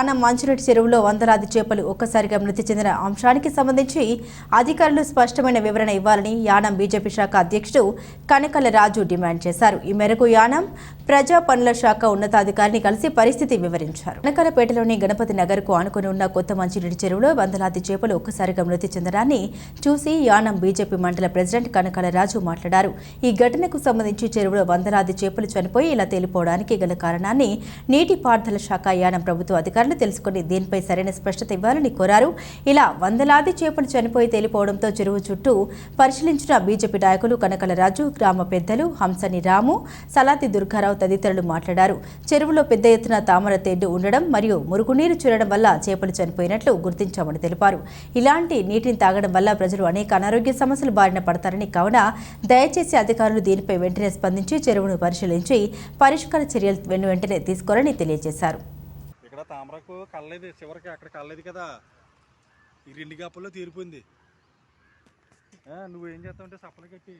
యానం మంచినీటి చెరువులో వందలాది చేపలు ఒక్కసారిగా మృతి చెందిన అంశానికి సంబంధించి అధికారులు స్పష్టమైన వివరణ ఇవ్వాలని యానం బీజేపీ శాఖ అధ్యక్షుడు కనకల రాజు డిమాండ్ చేశారు. ఈ మేరకు యానం ప్రజా పనుల శాఖ ఉన్నతాధికారిని కలిసి పరిస్థితి వివరించారు. కనకలపేటలోని గణపతి నగర్కు ఆనుకుని ఉన్న కొత్త మంచినీటి చెరువులో వందలాది చేపలు ఒక్కసారిగా మృతి చెందడాన్ని చూసి యానం బీజేపీ మండల ప్రెసిడెంట్ కనకల రాజు మాట్లాడారు. ఈ ఘటనకు సంబంధించి చెరువులో వందలాది చేపలు చనిపోయి ఇలా తేలిపోవడానికి గల కారణాన్ని నీటిపారుదల శాఖ యానం ప్రభుత్వ అధికారులు తెలుసుకుని దీనిపై సరైన స్పష్టత ఇవ్వాలని కోరారు. ఇలా వందలాది చేపలు చనిపోయి తేలిపోవడంతో చెరువు చుట్టూ పరిశీలించిన బీజేపీ నాయకులు కనకల రాజు, గ్రామ పెద్దలు హంసని రాము, సలాతి దుర్గారావు తదితరులు మాట్లాడారు. చెరువులో పెద్ద ఎత్తున తామర తెడ్డు ఉండడం మరియు మురుగునీరు చేరడం వల్ల చేపలు చనిపోయినట్లు గుర్తించామని తెలిపారు. ఇలాంటి నీటిని తాగడం వల్ల ప్రజలు అనేక అనారోగ్య సమస్యలు బారిన పడతారని, కావున దయచేసి అధికారులు దీనిపై వెంటనే స్పందించి చెరువును పరిశీలించి పరిష్కార చర్యలు వెంటనే తీసుకోవాలని తెలియజేశారు. ఇక్కడ తామరకు కళ్ళలేదు, చివరికి అక్కడ కళ్ళలేదు కదా, ఈ రెండు గప్పుల్లో తీరిపోయింది. నువ్వేం చేస్తావంటే సప్పలు కట్టి